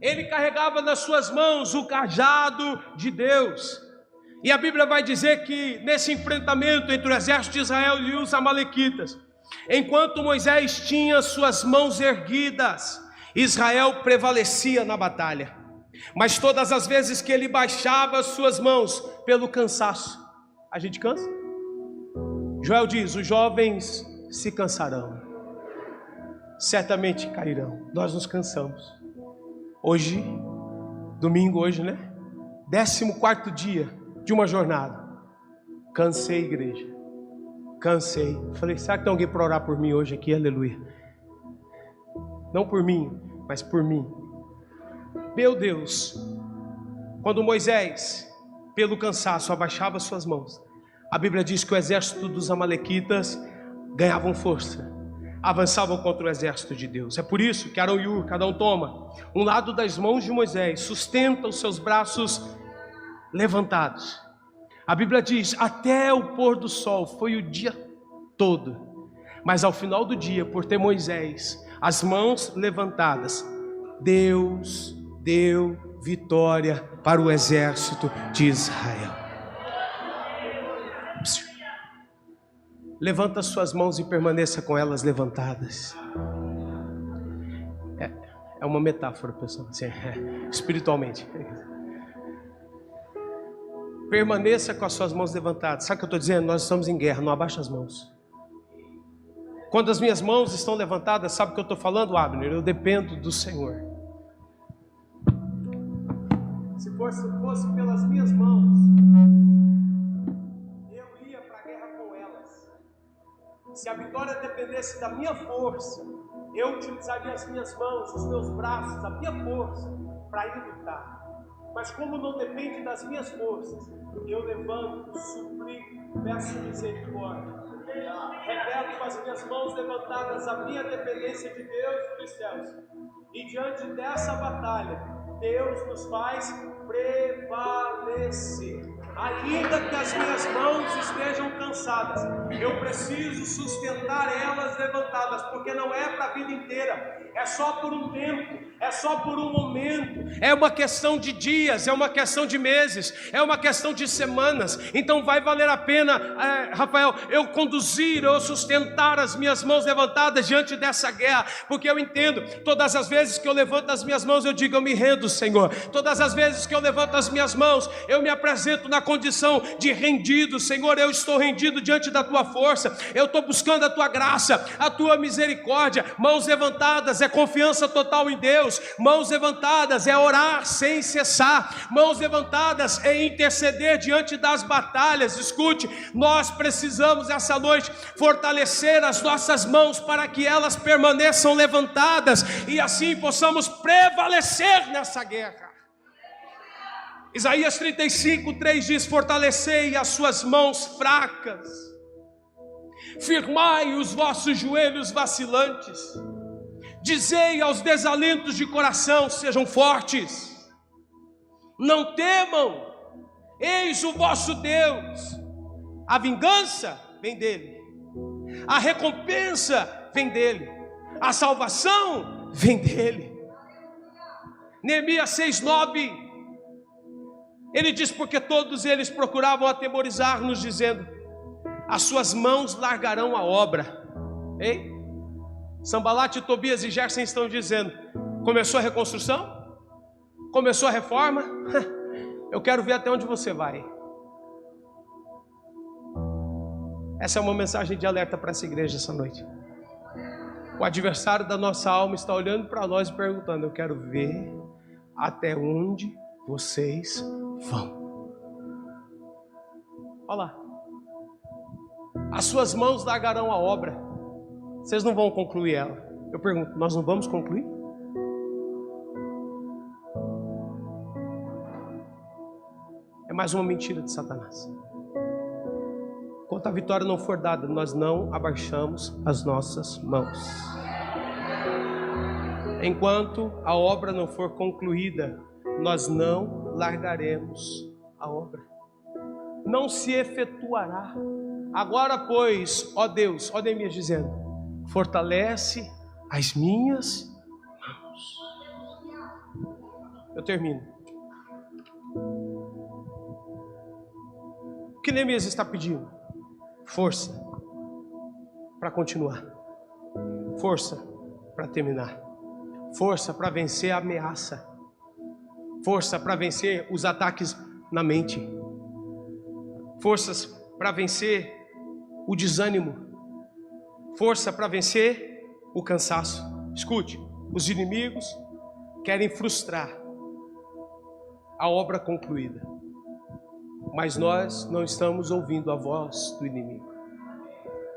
Speaker 1: Ele carregava nas suas mãos o cajado de Deus. E a Bíblia vai dizer que nesse enfrentamento entre o exército de Israel e os amalequitas, enquanto Moisés tinha suas mãos erguidas, Israel prevalecia na batalha. Mas todas as vezes que ele baixava as suas mãos pelo cansaço, a gente cansa? Joel diz: os jovens se cansarão, certamente cairão. Nós nos cansamos. Hoje, domingo hoje, né? 14º dia de uma jornada. Cansei, igreja. Cansei. Falei: será que tem alguém para orar por mim hoje aqui? Aleluia. Não por mim, mas por mim. Meu Deus, quando Moisés, pelo cansaço, abaixava suas mãos, a Bíblia diz que o exército dos amalequitas ganhavam força, avançavam contra o exército de Deus. É por isso que Arão e Ur, cada um toma um lado das mãos de Moisés, sustenta os seus braços levantados. A Bíblia diz: até o pôr do sol, foi o dia todo. Mas ao final do dia, por ter Moisés as mãos levantadas, Deus deu vitória para o exército de Israel. Levanta suas mãos e permaneça com elas levantadas. É uma metáfora, pessoal, assim, espiritualmente. Permaneça com as suas mãos levantadas. Sabe o que eu estou dizendo? Nós estamos em guerra, não abaixa as mãos. Quando as minhas mãos estão levantadas, sabe o que eu estou falando, Abner? Eu dependo do Senhor. Se fosse pelas minhas mãos, eu ia para a guerra com elas. Se a vitória dependesse da minha força, eu utilizaria as minhas mãos, os meus braços, a minha força para ir lutar. Mas como não depende das minhas forças, eu levanto, suplico, peço misericórdia. Revelo com as minhas mãos levantadas a minha dependência de Deus e dos céus. E diante dessa batalha, Deus nos faz prevalecer. Ainda que as minhas mãos estejam cansadas, eu preciso sustentar elas levantadas, porque não é para a vida inteira, é só por um tempo, é só por um momento, é uma questão de dias, é uma questão de meses, é uma questão de semanas. Então vai valer a pena, Rafael, eu conduzir, eu sustentar as minhas mãos levantadas diante dessa guerra, porque eu entendo, todas as vezes que eu levanto as minhas mãos, eu digo: eu me rendo, Senhor. Todas as vezes que eu levanto as minhas mãos, eu me apresento na condição de rendido. Senhor, eu estou rendido diante da tua força, eu estou buscando a tua graça, a tua misericórdia. Mãos levantadas é confiança total em Deus, mãos levantadas é orar sem cessar, mãos levantadas é interceder diante das batalhas. Escute, nós precisamos essa noite fortalecer as nossas mãos para que elas permaneçam levantadas e assim possamos prevalecer nessa guerra. Isaías 35:3 diz: fortalecei as suas mãos fracas, firmai os vossos joelhos vacilantes, dizei aos desalentos de coração: sejam fortes, não temam, eis o vosso Deus. A vingança vem dele, a recompensa vem dele, a salvação vem dele. Neemias 6:9, ele diz: porque todos eles procuravam atemorizar-nos, dizendo: as suas mãos largarão a obra. Ei, Sambalate, Tobias e Gerson estão dizendo: começou a reconstrução? Começou a reforma? Eu quero ver até onde você vai. Essa é uma mensagem de alerta para essa igreja essa noite. O adversário da nossa alma está olhando para nós e perguntando: eu quero ver até onde vocês vão. Olha lá. As suas mãos largarão a obra, vocês não vão concluir ela. Eu pergunto: nós não vamos concluir? É mais uma mentira de Satanás. Enquanto a vitória não for dada, nós não abaixamos as nossas mãos. Enquanto a obra não for concluída, nós não largaremos a obra. Não se efetuará. Agora, pois, ó Deus, ó Neemias dizendo: fortalece as minhas mãos. Eu termino. O que Neemias está pedindo? Força para continuar. Força para terminar. Força para vencer a ameaça. Força para vencer os ataques na mente. Forças para vencer o desânimo. Força para vencer o cansaço. Escute, os inimigos querem frustrar a obra concluída, mas nós não estamos ouvindo a voz do inimigo.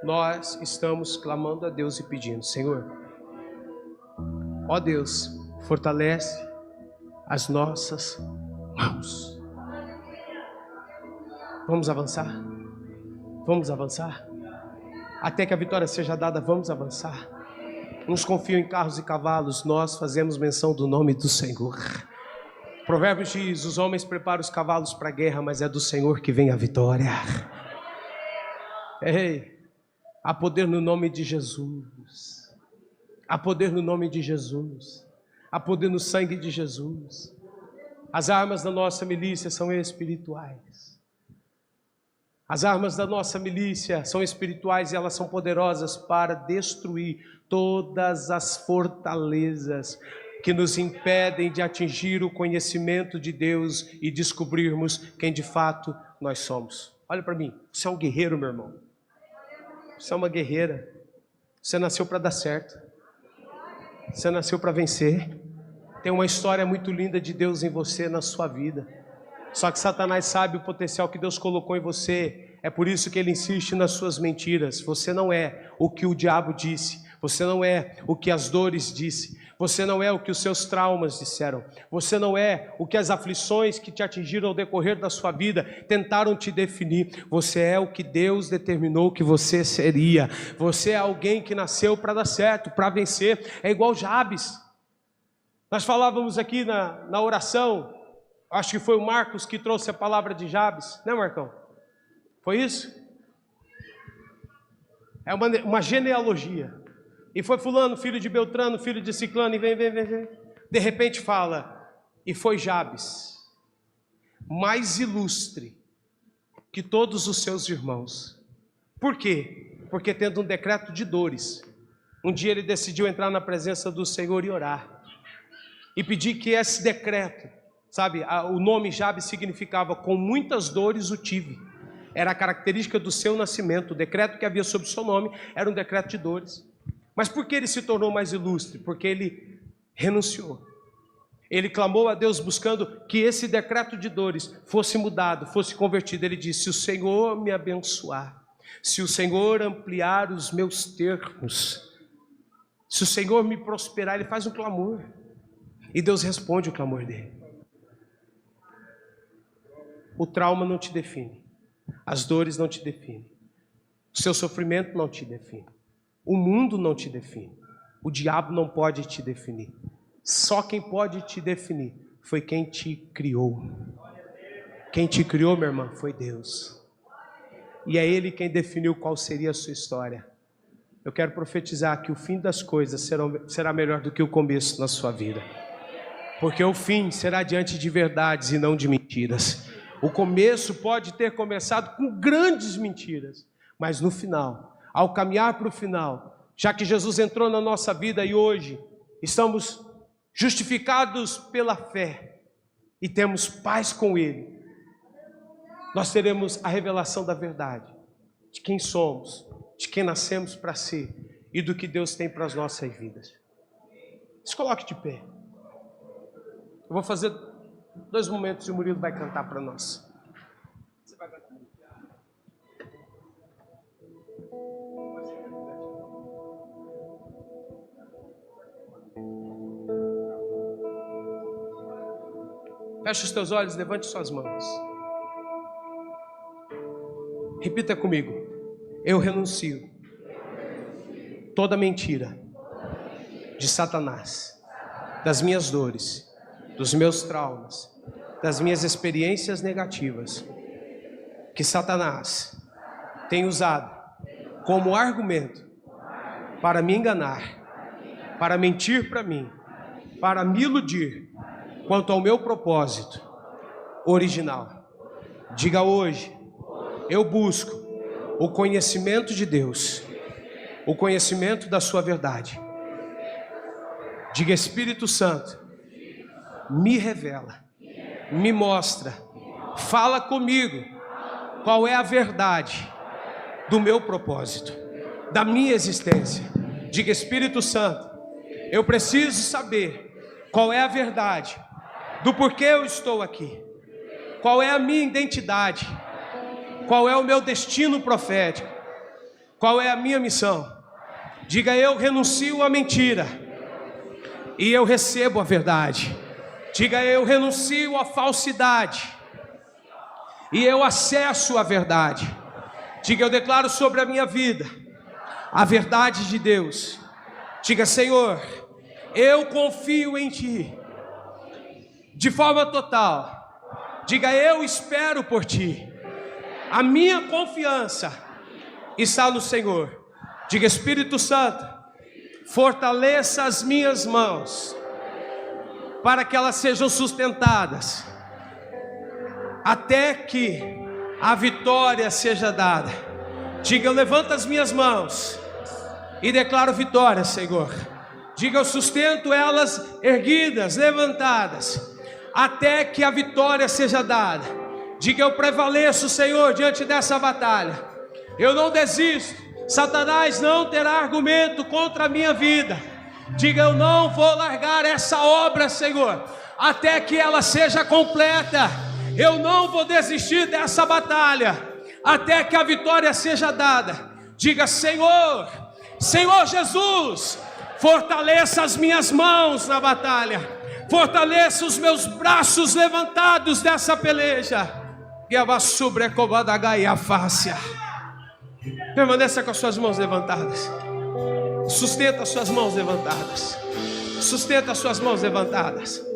Speaker 1: Nós estamos clamando a Deus e pedindo: Senhor, ó Deus, fortalece as nossas mãos. Vamos avançar? Vamos avançar? Até que a vitória seja dada, vamos avançar. Uns confiam em carros e cavalos, nós fazemos menção do nome do Senhor. Provérbios diz: os homens preparam os cavalos para a guerra, mas é do Senhor que vem a vitória. Ei, há poder no nome de Jesus. Há poder no nome de Jesus. Há poder no sangue de Jesus. As armas da nossa milícia são espirituais. As armas da nossa milícia são espirituais e elas são poderosas para destruir todas as fortalezas que nos impedem de atingir o conhecimento de Deus e descobrirmos quem de fato nós somos. Olha para mim, você é um guerreiro, meu irmão. Você é uma guerreira. Você nasceu para dar certo. Você nasceu para vencer. Tem uma história muito linda de Deus em você, na sua vida. Só que Satanás sabe o potencial que Deus colocou em você. É por isso que ele insiste nas suas mentiras. Você não é o que o diabo disse. Você não é o que as dores disse. Você não é o que os seus traumas disseram. Você não é o que as aflições que te atingiram ao decorrer da sua vida tentaram te definir. Você é o que Deus determinou que você seria. Você é alguém que nasceu para dar certo, para vencer. É igual Jabes. Nós falávamos aqui na oração, acho que foi o Marcos que trouxe a palavra de Jabes, né, Marcão? Foi isso? É uma genealogia. E foi fulano, filho de Beltrano, filho de Ciclano, e vem. De repente fala, e foi Jabes, mais ilustre que todos os seus irmãos. Por quê? Porque tendo um decreto de dores, um dia ele decidiu entrar na presença do Senhor e orar. E pedir que esse decreto, sabe, o nome Jabes significava com muitas dores o tive. Era a característica do seu nascimento. O decreto que havia sobre o seu nome era um decreto de dores. Mas por que ele se tornou mais ilustre? Porque ele renunciou. Ele clamou a Deus buscando que esse decreto de dores fosse mudado, fosse convertido. Ele disse: se o Senhor me abençoar, se o Senhor ampliar os meus termos, se o Senhor me prosperar, ele faz um clamor. E Deus responde o clamor dele. O trauma não te define. As dores não te definem. O seu sofrimento não te define. O mundo não te define. O diabo não pode te definir. Só quem pode te definir foi quem te criou. Quem te criou, minha irmã, foi Deus. E é Ele quem definiu qual seria a sua história. Eu quero profetizar que o fim das coisas será melhor do que o começo na sua vida. Porque o fim será diante de verdades e não de mentiras. O começo pode ter começado com grandes mentiras, mas no final, ao caminhar para o final, já que Jesus entrou na nossa vida e hoje estamos justificados pela fé e temos paz com Ele, nós teremos a revelação da verdade, de quem somos, de quem nascemos para ser e do que Deus tem para as nossas vidas. Se coloque de pé. Eu vou fazer 2 momentos e o Murilo vai cantar para nós. Você vai cantar. Feche os teus olhos, levante suas mãos. Repita comigo. Eu renuncio toda mentira de Satanás, das minhas dores, dos meus traumas, das minhas experiências negativas, que Satanás tem usado como argumento para me enganar para mentir para mim, para me iludir quanto ao meu propósito original. Diga hoje, eu busco o conhecimento de Deus, o conhecimento da sua verdade. Diga, Espírito Santo, me revela, me mostra, fala comigo qual é a verdade do meu propósito, da minha existência. Diga, Espírito Santo, eu preciso saber qual é a verdade do porquê eu estou aqui, qual é a minha identidade, qual é o meu destino profético, qual é a minha missão. Diga, eu renuncio à mentira e eu recebo a verdade. Diga, eu renuncio à falsidade e eu acesso a verdade. Diga, eu declaro sobre a minha vida a verdade de Deus. Diga, Senhor, eu confio em Ti de forma total. Diga, eu espero por Ti. A minha confiança está no Senhor. Diga, Espírito Santo, fortaleça as minhas mãos para que elas sejam sustentadas até que a vitória seja dada. Diga, eu levanto as minhas mãos e declaro vitória, Senhor. Diga, eu sustento elas erguidas, levantadas, até que a vitória seja dada. Diga, eu prevaleço, Senhor, diante dessa batalha. Eu não desisto. Satanás não terá argumento contra a minha vida. Diga, eu não vou largar essa obra, Senhor, até que ela seja completa. Eu não vou desistir dessa batalha até que a vitória seja dada. Diga, Senhor, Senhor Jesus, fortaleça as minhas mãos na batalha, fortaleça os meus braços levantados dessa peleja. Permaneça com as suas mãos levantadas. Sustenta as suas mãos levantadas. Sustenta as suas mãos levantadas.